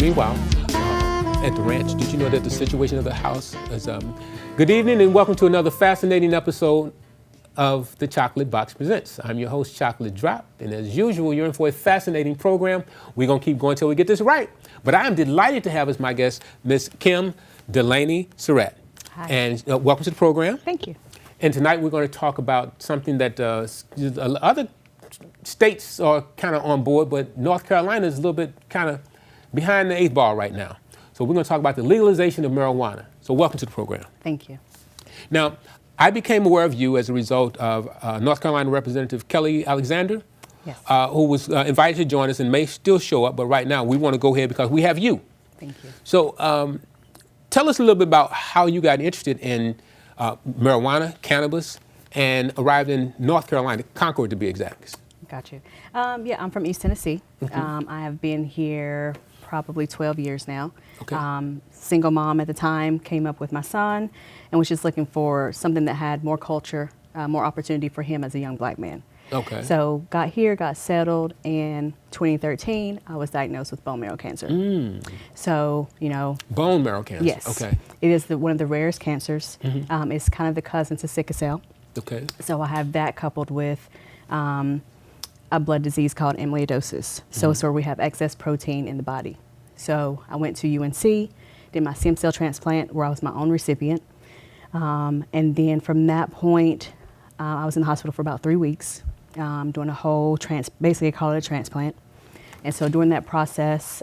meanwhile, at the ranch, did you know that the situation of the house is... Good evening and welcome to another fascinating episode of The Chocolate Box Presents. I'm your host, Chocolate Drop, and as usual, you're in for a fascinating program. We're going to keep going until we get this right. But I am delighted to have as my guest, Miss Kim Delaney-Surratt. Hi. And welcome to the program. Thank you. And tonight we're going to talk about something that other states are kind of on board, but North Carolina is a little bit kind of behind the eighth ball right now. So we're going to talk about the legalization of marijuana. So welcome to the program. Thank you. Now, I became aware of you as a result of North Carolina Representative Kelly Alexander, Yes. who was invited to join us and may still show up, but right now we want to go ahead because we have you. Thank you. So tell us a little bit about how you got interested in marijuana, cannabis, and arrived in North Carolina, Concord to be exact. Got you. Yeah, I'm from East Tennessee. Mm-hmm. I have been here probably 12 years now. Okay. Single mom at the time, came up with my son, and was just looking for something that had more culture, more opportunity for him as a young black man. Okay. So got here, got settled. In 2013, I was diagnosed with bone marrow cancer. So, you know. Bone marrow cancer? Yes. Okay. It is one of the rarest cancers. Mm-hmm. It's kind of the cousin to sickle cell. Okay. So I have that coupled with a blood disease called amyloidosis. So it's where we have excess protein in the body. So I went to UNC, did my stem cell transplant where I was my own recipient. And then from that point, I was in the hospital for about 3 weeks, doing a whole basically I call it a transplant. And so during that process,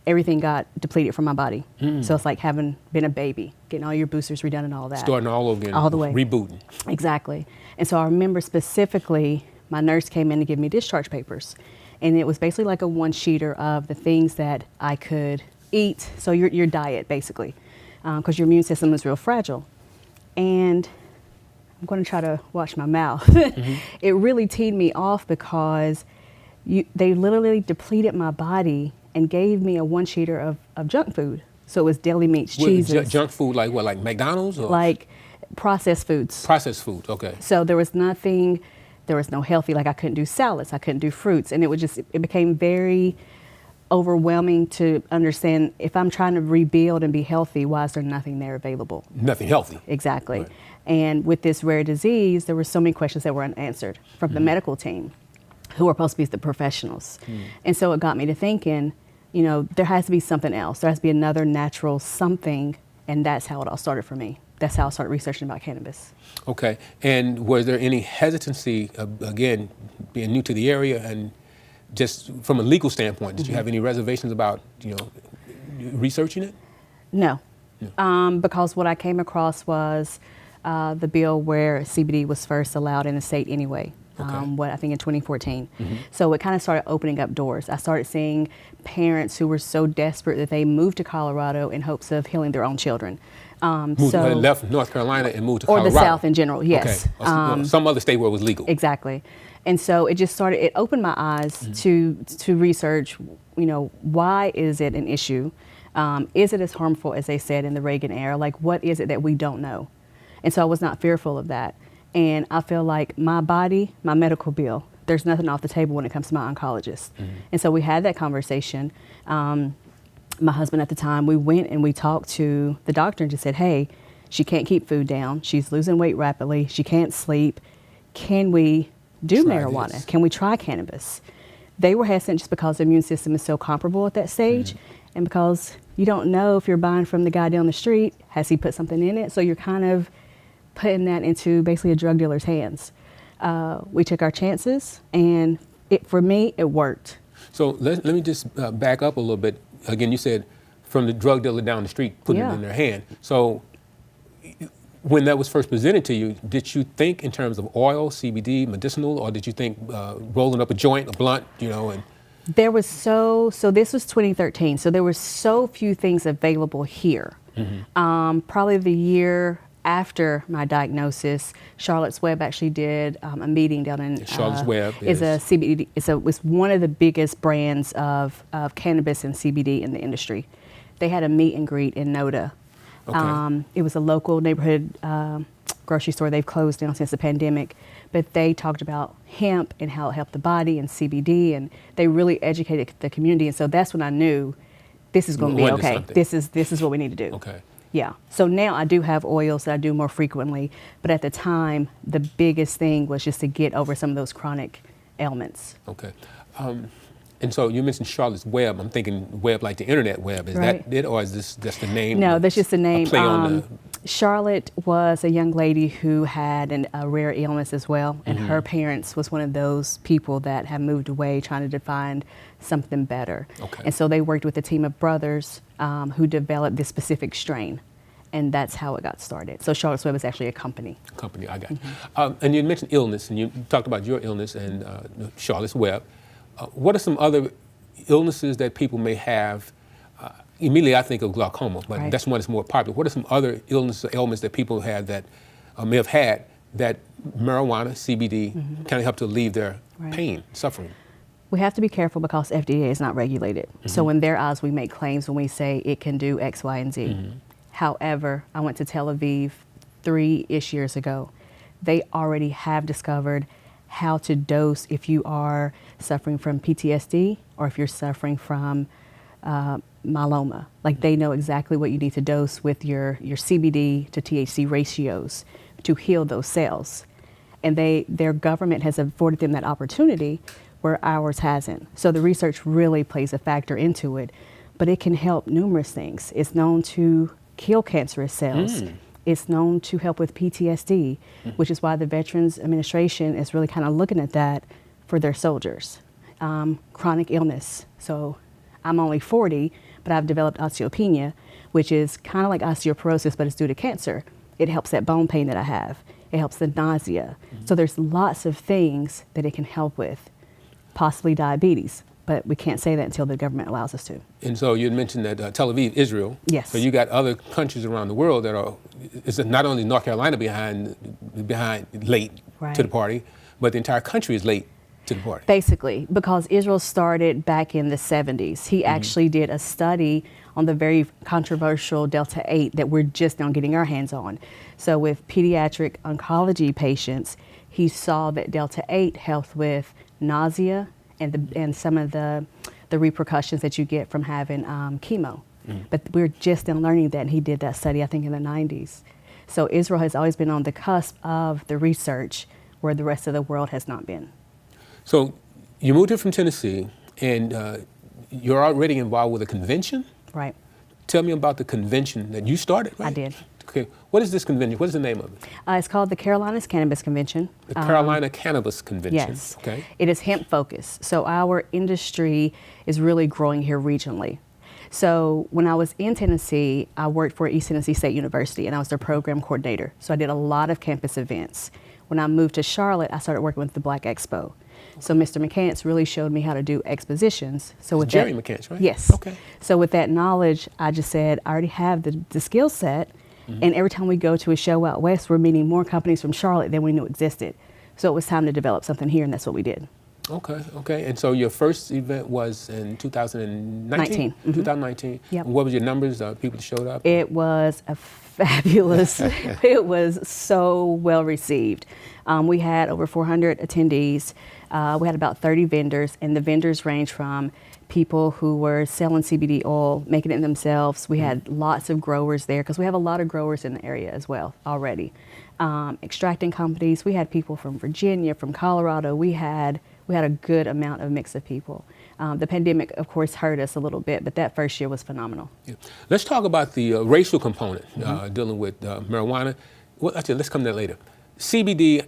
everything got depleted from my body. So it's like having been a baby, getting all your boosters redone and all that. Starting all over again. All the way. Rebooting. Exactly. And so I remember specifically, my nurse came in to give me discharge papers. And it was basically like a one-sheeter of the things that I could eat. So your diet, basically, because your immune system is real fragile. And I'm going to try to watch my mouth. It really teed me off because they literally depleted my body and gave me a one-sheeter of junk food. So it was deli meats, cheeses. Junk food like what, like McDonald's? Or? Like processed foods. Processed food, okay. So there was nothing, there was no healthy, like I couldn't do salads, I couldn't do fruits. And it became very overwhelming to understand if I'm trying to rebuild and be healthy, why is there nothing there available? Nothing healthy. Exactly. Right. And with this rare disease, there were so many questions that were unanswered from the medical team, who are supposed to be the professionals. And so it got me to thinking, you know, there has to be something else. There has to be another natural something, and that's how it all started for me. That's how I started researching about cannabis. Okay. And was there any hesitancy, again, being new to the area and just from a legal standpoint, did you have any reservations about, you know, researching it? No. Because what I came across was the bill where CBD was first allowed in the state anyway. Okay. I think in 2014. So it kind of started opening up doors. I started seeing parents who were so desperate that they moved to Colorado in hopes of healing their own children. Left North Carolina and moved to Colorado. Or the South in general, yes. Okay. Some other state where it was legal. Exactly. And so it just started, it opened my eyes to research, you know, why is it an issue? Is it as harmful as they said in the Reagan era? Like, what is it that we don't know? And so I was not fearful of that. And I feel like my body, my medical bill, there's nothing off the table when it comes to my oncologist. And so we had that conversation. My husband at the time, we went and we talked to the doctor and just said, hey, she can't keep food down. She's losing weight rapidly. She can't sleep. Can we do marijuana? Can we try cannabis? They were hesitant just because the immune system is so comparable at that stage. And because you don't know if you're buying from the guy down the street, has he put something in it? So you're kind of putting that into basically a drug dealer's hands. We took our chances, and for me, it worked. So let me just back up a little bit. Again, you said from the drug dealer down the street, putting it in their hand. So when that was first presented to you, did you think in terms of oil, CBD, medicinal, or did you think rolling up a joint, a blunt, you know? And there was so this was 2013, so there were so few things available here. Probably the year after my diagnosis, Charlotte's Web actually did a meeting down in Charlotte's Web is a CBD. It's one of the biggest brands of cannabis and CBD in the industry. They had a meet and greet in Noda. Okay. It was a local neighborhood grocery store. They've closed down since the pandemic, but they talked about hemp and how it helped the body and CBD, and they really educated the community. And so that's when I knew this is going to be Onto okay. something. This is what we need to do. Okay. Yeah. So now I do have oils that I do more frequently, but at the time, the biggest thing was just to get over some of those chronic ailments. Okay. And so you mentioned Charlotte's Web. I'm thinking web like the internet web. Is Right. that it, or is this just the name? No, that's just the name. A play on Charlotte was a young lady who had a rare illness as well, and her parents was one of those people that have moved away trying to find something better. Okay. And so they worked with a team of brothers who developed this specific strain, and that's how it got started. So Charlotte's Web is actually a company. company. I got it. And you mentioned illness, and you talked about your illness and Charlotte's Web. What are some other illnesses that people may have? Immediately I think of glaucoma, but Right. that's one that's more popular. What are some other illnesses or ailments that people have that may have had that marijuana, CBD, kind of help to alleviate their Right. pain, suffering? We have to be careful because FDA is not regulated. So in their eyes, we make claims when we say it can do X, Y, and Z. However, I went to Tel Aviv 3-ish years ago. They already have discovered how to dose if you are suffering from PTSD or if you're suffering from myeloma. Like they know exactly what you need to dose with your CBD to THC ratios to heal those cells. And their government has afforded them that opportunity where ours hasn't. So the research really plays a factor into it, but it can help numerous things. It's known to kill cancerous cells. It's known to help with PTSD, which is why the Veterans Administration is really kind of looking at that for their soldiers. Chronic illness. So I'm only 40, but I've developed osteopenia, which is kind of like osteoporosis, but it's due to cancer. It helps that bone pain that I have. It helps the nausea. So there's lots of things that it can help with, possibly diabetes, but we can't say that until the government allows us to. And so you had mentioned that Tel Aviv, Israel. Yes. So you got other countries around the world that are, it's not only North Carolina behind late Right. to the party, but the entire country is late to the party. Basically, because Israel started back in the 70s. He actually did a study on the very controversial Delta 8 that we're just now getting our hands on. So with pediatric oncology patients, he saw that Delta 8 helped with nausea and some of the repercussions that you get from having chemo. But we're just now learning that, and he did that study, I think, in the 90s. So Israel has always been on the cusp of the research where the rest of the world has not been. So you moved here from Tennessee, and you're already involved with a convention. Right. Tell me about the convention that you started, right? I did. Okay. What is this convention? What is the name of it? It's called the Carolinas Cannabis Convention. The Carolina Cannabis Convention. Yes. Okay. It is hemp focused. So our industry is really growing here regionally. So when I was in Tennessee, I worked for East Tennessee State University, and I was their program coordinator. So I did a lot of campus events. When I moved to Charlotte, I started working with the Black Expo. So Mr. McCants really showed me how to do expositions. So with Jerry that, McCants, right? Yes. Okay. So with that knowledge, I just said, I already have the skill set. And every time we go to a show out west, we're meeting more companies from Charlotte than we knew existed. So it was time to develop something here, and that's what we did. Okay, okay. And so your first event was in 2019? 2019. Yep. And what was your numbers, people that showed up? It was a fabulous, it was so well received. We had over 400 attendees. We had about 30 vendors, and the vendors range from people who were selling CBD oil, making it themselves. We had lots of growers there because we have a lot of growers in the area as well already. Extracting companies. We had people from Virginia, from Colorado. We had a good amount of mix of people. The pandemic, of course, hurt us a little bit, but that first year was phenomenal. Yeah. Let's talk about the racial component dealing with marijuana. Well, actually, let's come to that later. CBD,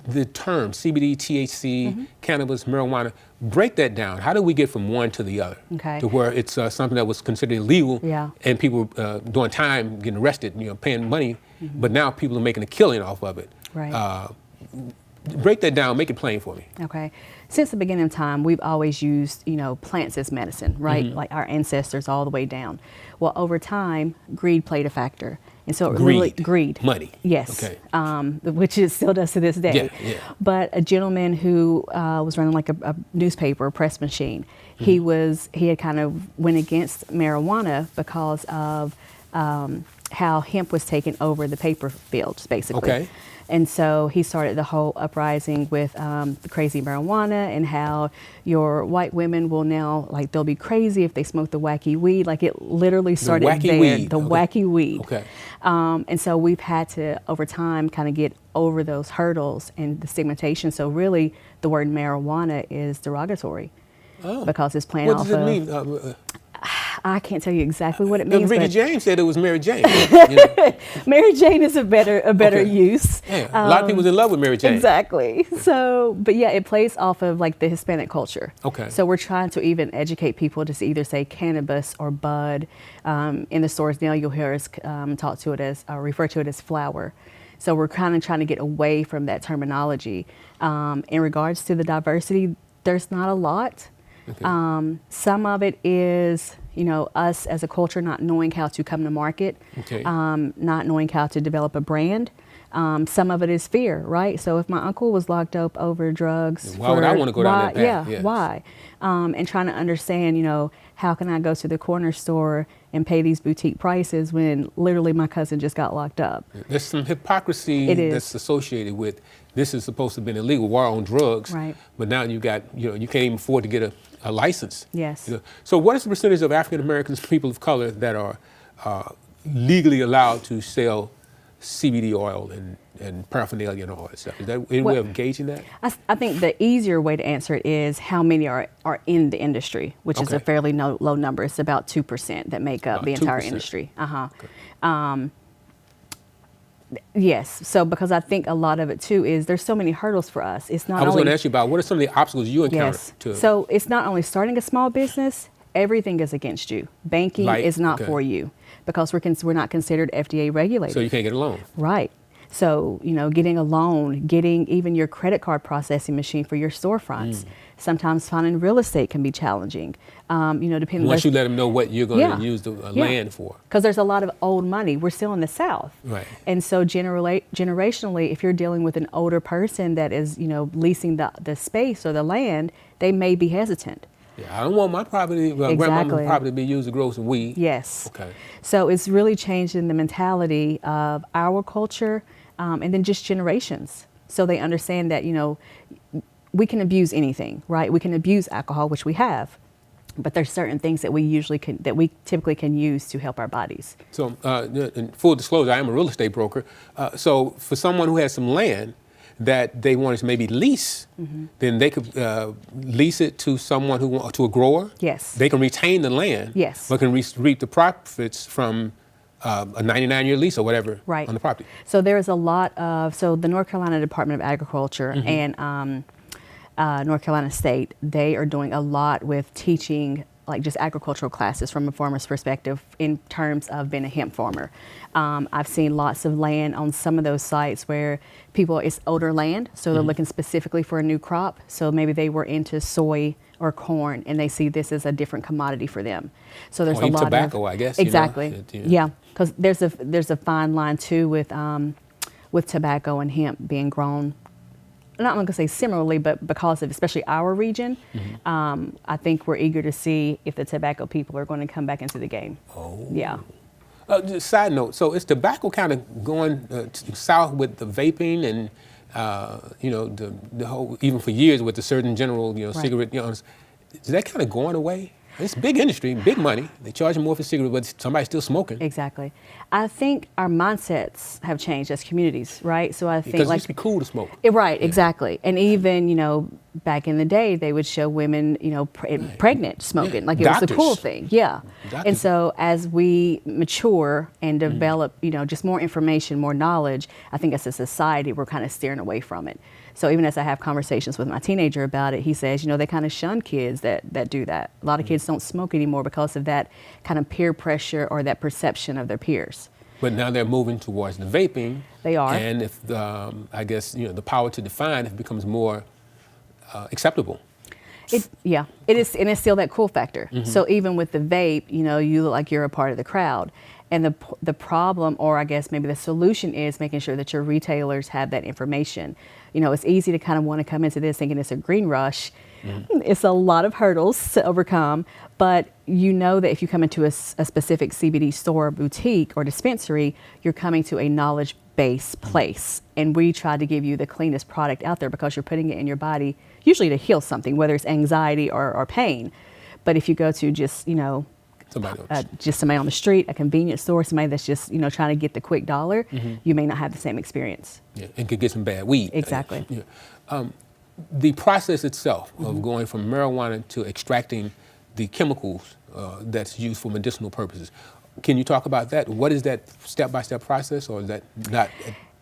the term CBD, THC, cannabis, marijuana, break that down. How do we get from one to the other? Okay. To where it's something that was considered illegal, Yeah. and people doing time, getting arrested, paying money, but now people are making a killing off of it. Right. Break that down, make it plain for me. Okay. Since the beginning of time, we've always used, plants as medicine, right? Like our ancestors all the way down. Well, over time, greed played a factor. And so it really, greed. Money. Yes. Okay. Which it still does to this day. Yeah, yeah. But a gentleman who was running like a newspaper, a press machine, he had kind of went against marijuana because of how hemp was taking over the paper fields, basically. Okay. And so he started the whole uprising with the crazy marijuana, and how your white women will now, like, they'll be crazy if they smoke the wacky weed. Like, it literally started there. Weed. The wacky weed. Okay. And so we've had to, over time, kind of get over those hurdles and the stigmatization. So really, the word marijuana is derogatory because it's playing What off does it of. mean? I can't tell you exactly what it means. Ricky but James said it was Mary Jane. You know? Mary Jane is a better Okay. use. Yeah, a lot of people's in love with Mary Jane. Exactly. So, but yeah, it plays off of like the Hispanic culture. Okay. So we're trying to even educate people to either say cannabis or bud. In the stores now, you'll hear us talk to it as, refer to it as flower. So we're kind of trying to get away from that terminology. In regards to the diversity, there's not a lot. Okay. Some of it is, us as a culture not knowing how to come to market, Okay. not knowing how to develop a brand. Some of it is fear, right? So if my uncle was locked up over drugs, Why would I want to go down that path? Yeah, Yes. why? And trying to understand, how can I go to the corner store and pay these boutique prices when literally my cousin just got locked up? There's some hypocrisy It is. that's associated with this is supposed to have been illegal, war on drugs, Right. but now you got, you can't even afford to get a license. Yes. So what is the percentage of African Americans, people of color, that are legally allowed to sell CBD oil and paraphernalia and all that stuff? Is that any way of gauging that? I think the easier way to answer it is how many are in the industry, which is a Okay. fairly low number. It's about 2% that make up About the entire 2%. industry. Okay. Yes. So because I think a lot of it too is there's so many hurdles for us. It's not I was only going to ask you about what are some of the obstacles you encounter to So it's not only starting a small business. Everything is against you. Banking is not for you because we're not considered FDA regulated. so you can't get a loan. Right. So, getting a loan, getting even your credit card processing machine for your storefronts. Sometimes finding real estate can be challenging. Depending Once you let them know what you're going to use the land for. Because there's a lot of old money. We're still in the South. Right. And so generationally, if you're dealing with an older person that is, leasing the space or the land, they may be hesitant. Yeah, I don't want my property, grandmama's property to be used to grow some weed. Yes. Okay. So it's really changing the mentality of our culture and then just generations. So they understand that, we can abuse anything, right? We can abuse alcohol, which we have, but there's certain things that we typically can use to help our bodies. So, in full disclosure, I am a real estate broker. So for someone who has some land that they want to maybe lease, then they could lease it to someone to a grower. Yes. They can retain the land. Yes. But can reap the profits from a 99-year lease or whatever Right. on the property. So there is a lot of, the North Carolina Department of Agriculture and North Carolina State, they are doing a lot with teaching like just agricultural classes from a farmer's perspective in terms of being a hemp farmer. I've seen lots of land on some of those sites where it's older land, so they're looking specifically for a new crop. So maybe they were into soy or corn, and they see this as a different commodity for them. So there's a lot tobacco, of I guess. exactly, yeah, because there's a fine line too with tobacco and hemp being grown. I'm not going to say similarly, but because of especially our region, I think we're eager to see if the tobacco people are going to come back into the game. Oh. Yeah. Just side note, so is tobacco kind of going south with the vaping and, the whole, even for years with the Surgeon General, Right. cigarette, is that kind of going away? It's big industry, big money. They charge more for cigarettes, but somebody's still smoking. Exactly. I think our mindsets have changed as communities, right? So I think Because it used to be cool to smoke. Right, exactly. And even, back in the day, they would show women, pregnant smoking, like it was a cool thing. Yeah. Doctors. And so as we mature and develop, just more information, more knowledge, I think as a society, we're kind of steering away from it. So even as I have conversations with my teenager about it, he says, they kind of shun kids that do that. A lot of kids don't smoke anymore because of that kind of peer pressure or that perception of their peers. But now they're moving towards the vaping. They are. And if, I guess, the power to define, it becomes more acceptable. It is, and it's still that cool factor. So even with the vape, you look like you're a part of the crowd. And the problem, or I guess maybe the solution, is making sure that your retailers have that information. You know, it's easy to kind of want to come into this thinking it's a green rush. It's a lot of hurdles to overcome, but you know that if you come into a specific CBD store, boutique, or dispensary, you're coming to a knowledge-based place. And we try to give you the cleanest product out there because you're putting it in your body, usually to heal something, whether it's anxiety or pain. But if you go to just, you know, just somebody on the street, a convenience store, somebody that's just, you know, trying to get the quick dollar, you may not have the same experience. Yeah, and could get some bad weed. Exactly. The process itself of going from marijuana to extracting the chemicals that's used for medicinal purposes, can you talk about that? What is that step-by-step process, or is that not?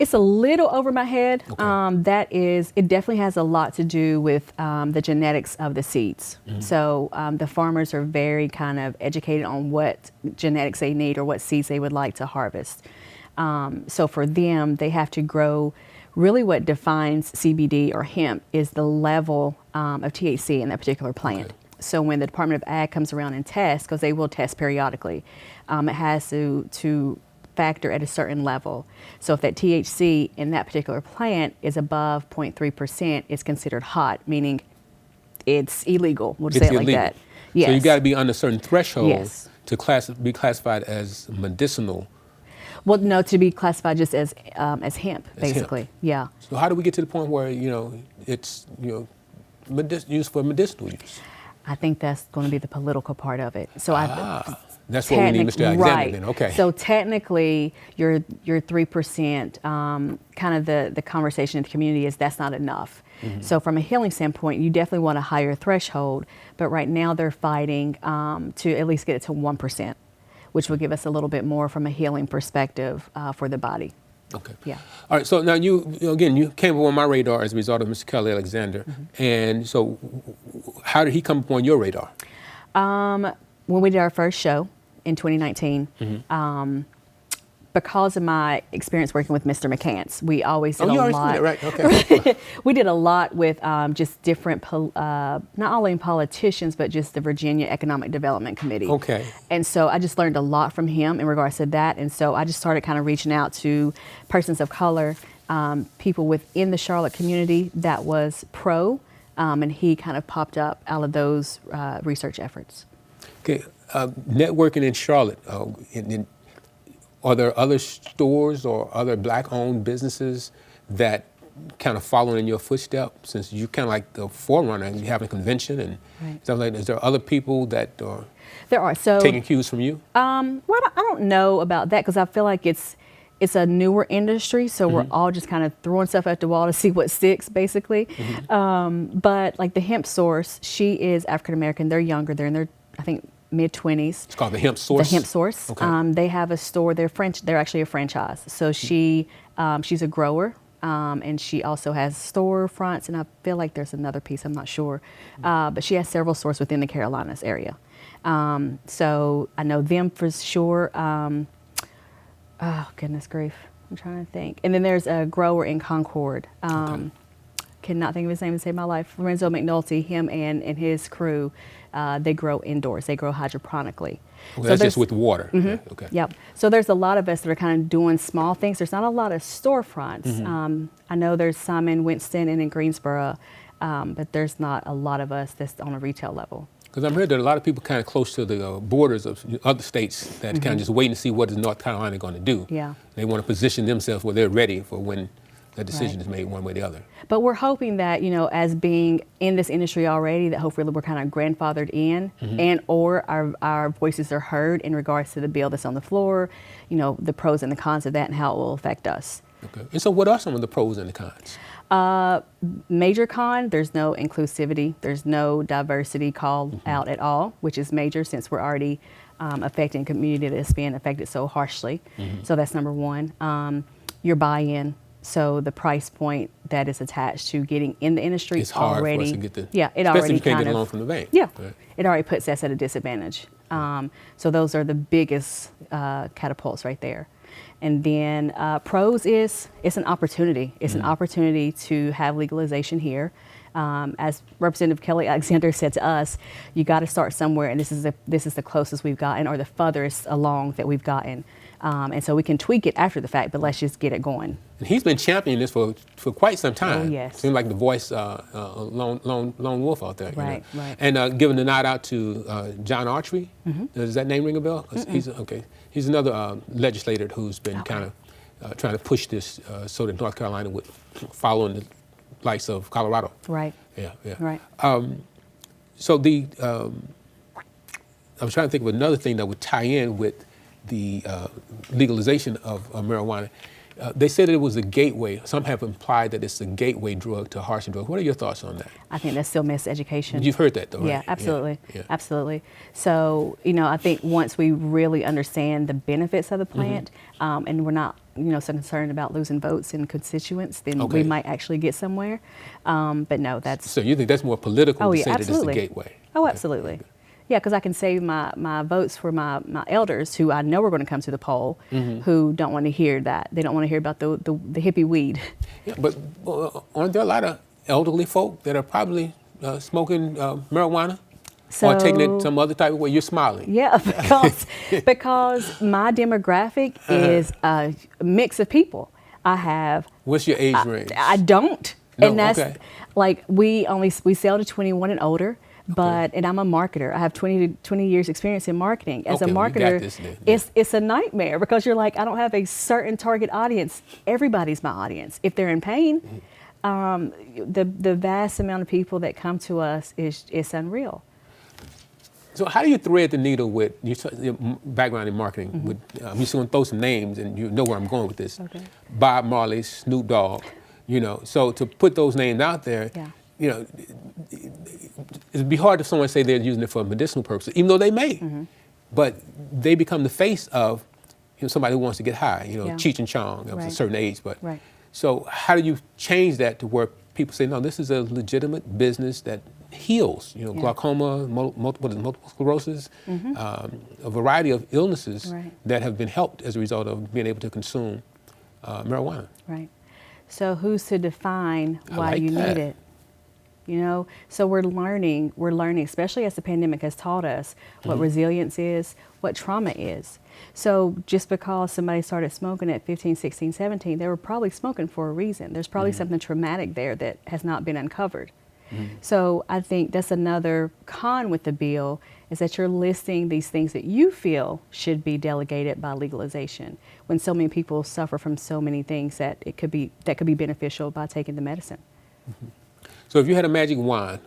It's a little over my head. Okay. It definitely has a lot to do with the genetics of the seeds. So the farmers are very kind of educated on what genetics they need or what seeds they would like to harvest. So for them, they have to grow. Really what defines CBD or hemp is the level of THC in that particular plant. Okay. So when the Department of Ag comes around and tests, because they will test periodically, it has to factor at a certain level. So if that THC in that particular plant is above 0.3%, it's considered hot, meaning it's illegal. We'll just say it like that. Yes. So you got to be under a certain threshold yes. to be classified as medicinal. Well, no, to be classified just as hemp, basically. Hemp. Yeah. So how do we get to the point where, you know, it's, you know, used for medicinal use? I think that's going to be the political part of it. So that's what we need Mr. Alexander right. then. Okay. So technically, your 3%, kind of the conversation in the community is that's not enough. So from a healing standpoint, you definitely want a higher threshold. But right now they're fighting to at least get it to 1%, which will give us a little bit more from a healing perspective for the body. Okay. Yeah. All right. So now you came on my radar as a result of Mr. Kelly Alexander, and so how did he come upon your radar? When we did our first show in 2019, because of my experience working with Mr. McCants, we always did a lot. Right? Okay. We did a lot with just different, not only politicians, but just the Virginia Economic Development Committee. Okay. And so I just learned a lot from him in regards to that. And so I just started kind of reaching out to persons of color, people within the Charlotte community that was pro, and he kind of popped up out of those research efforts. Okay. Networking in Charlotte, are there other stores or other black-owned businesses that kind of follow in your footsteps, since you're kind of like the forerunner and you have a convention and stuff like that? Is there other people that are taking cues from you? Well, I don't know about that, because I feel like it's a newer industry, so we're all just kind of throwing stuff at the wall to see what sticks, basically. But like the hemp source, she is African-American. They're younger. They're in their, I think, mid-20s. It's called the Hemp Source? The Hemp Source. Okay. They have a store. They're actually a franchise. So she's a grower, and she also has storefronts, and I feel like there's another piece, I'm not sure. But she has several stores within the Carolinas area. So I know them for sure. Oh, goodness grief. I'm trying to think. And then there's a grower in Concord. Cannot think of his name to save my life. Lorenzo McNulty, him and his crew, they grow indoors. They grow hydroponically. Well, so that's just with water. Okay. Yep. So there's a lot of us that are kind of doing small things. There's not a lot of storefronts. I know there's some in Winston and in Greensboro, but there's not a lot of us that's on a retail level. Because I'm heard that a lot of people kind of close to the borders of other states that kind of just waiting to see what is North Carolina going to do. Yeah. They want to position themselves where they're ready for when the decision is made one way or the other. But we're hoping that, you know, as being in this industry already, that hopefully we're kind of grandfathered in and or our voices are heard in regards to the bill that's on the floor, you know, the pros and the cons of that and how it will affect us. Okay. And so what are some of the pros and the cons? Major con, there's no inclusivity. There's no diversity called out at all, which is major since we're already affecting a community that's being affected so harshly. So that's number one. Your buy-in. So the price point that is attached to getting in the industry it's hard already, for us to get the, it especially already if you can't kind get a loan of, from the bank. Yeah, right. It already puts us at a disadvantage. So those are the biggest catapults right there. And then pros is it's an opportunity. It's an opportunity to have legalization here. As Representative Kelly Alexander said to us, you got to start somewhere, and this is the closest we've gotten, or the furthest along that we've gotten. And so we can tweak it after the fact, but let's just get it going. And he's been championing this for quite some time. Oh, yes. Seems like the voice, lone wolf out there. Right, you know? right. And giving a nod out to John Archery. Does that name ring a bell? 'Cause he's another legislator who's been kind of trying to push this so that North Carolina would follow in the likes of Colorado. Right. Yeah. Right. So I was trying to think of another thing that would tie in with the legalization of marijuana. They said it was a gateway. Some have implied that it's a gateway drug to harsher drugs. What are your thoughts on that? I think that's still miseducation. You've heard that, though, right? Yeah, absolutely. Yeah. Absolutely. So, I think once we really understand the benefits of the plant, and we're not, so concerned about losing votes and constituents, then we might actually get somewhere. But no, that's... So you think that's more political to say that it's a gateway? Oh, absolutely. Yeah, because I can save my votes for my elders who I know are going to come to the poll, who don't want to hear that. They don't want to hear about the hippie weed. Yeah, but aren't there a lot of elderly folk that are probably smoking marijuana? Or taking it some other type of way? You're smiling. Yeah, because my demographic is a mix of people. I have... What's your age range? I don't. No, and that's like we sell to 21 and older. And I'm a marketer. I have 20 years experience in marketing. As a marketer, it's a nightmare because you're like, I don't have a certain target audience. Everybody's my audience. If they're in pain, the vast amount of people that come to us is unreal. So how do you thread the needle with your background in marketing? I'm just going to throw some names, and you know where I'm going with this. Bob Marley, Snoop Dogg, So to put those names out there, it'd be hard if someone say they're using it for medicinal purposes, even though they may. But they become the face of somebody who wants to get high, Cheech and Chong of a certain age. But so how do you change that to where people say, no, this is a legitimate business that heals, glaucoma, multiple sclerosis, a variety of illnesses that have been helped as a result of being able to consume marijuana. Right. So who's to define why you need it? So we're learning, especially as the pandemic has taught us what resilience is, what trauma is. So just because somebody started smoking at 15, 16, 17, they were probably smoking for a reason. There's probably something traumatic there that has not been uncovered. So I think that's another con with the bill, is that you're listing these things that you feel should be delegated by legalization, when so many people suffer from so many things that could be beneficial by taking the medicine. So if you had a magic wand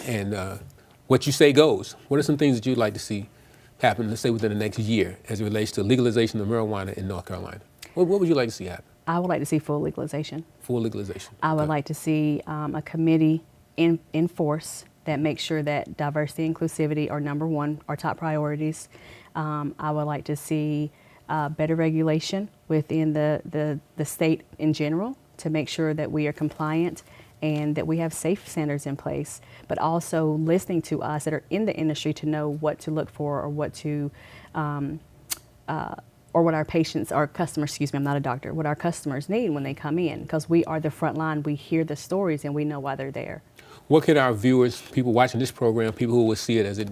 and what you say goes, what are some things that you'd like to see happen, let's say within the next year, as it relates to legalization of marijuana in North Carolina? What would you like to see happen? I would like to see full legalization. Full legalization. I would like to see a committee in force that makes sure that diversity and inclusivity are number one, our top priorities. I would like to see better regulation within the state in general to make sure that we are compliant and that we have safe standards in place, but also listening to us that are in the industry to know what to look for, or what to, or what our patients, our customers, excuse me, I'm not a doctor, what our customers need when they come in, because we are the front line, we hear the stories and we know why they're there. What can our viewers, people watching this program, people who will see it as it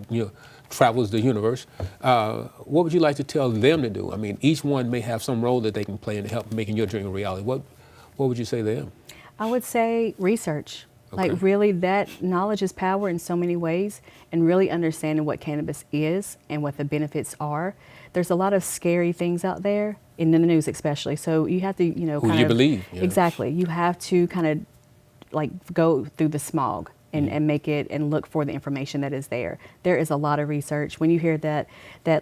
travels the universe, what would you like to tell them to do? I mean, each one may have some role that they can play in help making your dream a reality. What would you say to them? I would say research. Like really, that knowledge is power in so many ways, and really understanding what cannabis is and what the benefits are. There's a lot of scary things out there, in the news especially. So you have to, who do you believe? Yeah. Exactly. You have to kind of like go through the smog and make it and look for the information that is there. There is a lot of research. When you hear that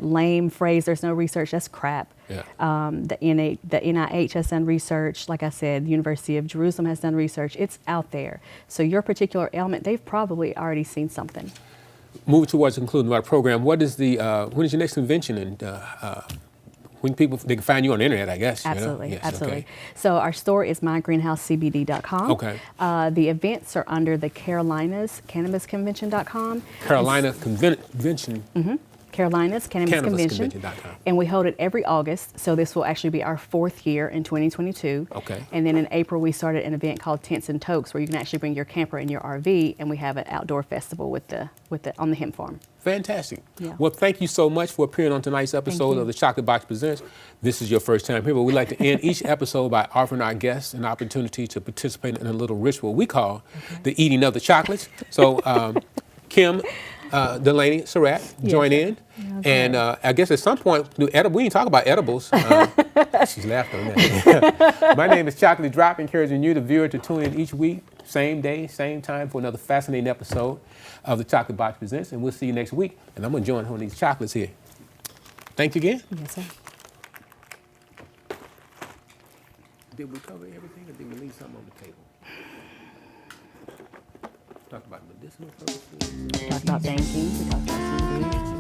lame phrase, there's no research, that's crap. Yeah. The NIH has done research. Like I said, the University of Jerusalem has done research. It's out there. So your particular ailment, they've probably already seen something. Moving towards concluding our program, when is your next convention, and when they can find you on the internet, I guess? Absolutely, Yes, absolutely. Okay. So our store is mygreenhousecbd.com. Okay. The events are under the Carolinas Cannabis Convention.com. Carolina Convention. Carolinas Cannabis Convention. CannabisConvention.com. And we hold it every August, so this will actually be our 4th year in 2022. Okay. And then in April, we started an event called Tents and Toques, where you can actually bring your camper and your RV, and we have an outdoor festival on the hemp farm. Fantastic. Yeah. Well, thank you so much for appearing on tonight's episode of the Chocolate Box Presents. This is your first time here, but we like to end each episode by offering our guests an opportunity to participate in a little ritual we call the eating of the chocolates. So, Kim, Delaney-Surratt, join in. And I guess at some point, we didn't talk about edibles. She's laughed on that. My name is Chocolate Drop, encouraging you, the viewer, to tune in each week, same day, same time, for another fascinating episode of the Chocolate Box Presents. And we'll see you next week. And I'm going to join one of these chocolates here. Thank you again. Yes, sir. Did we cover everything, or did we leave something on the table? Talk about medicinal purposes. We talked about banking. We talked about CBD.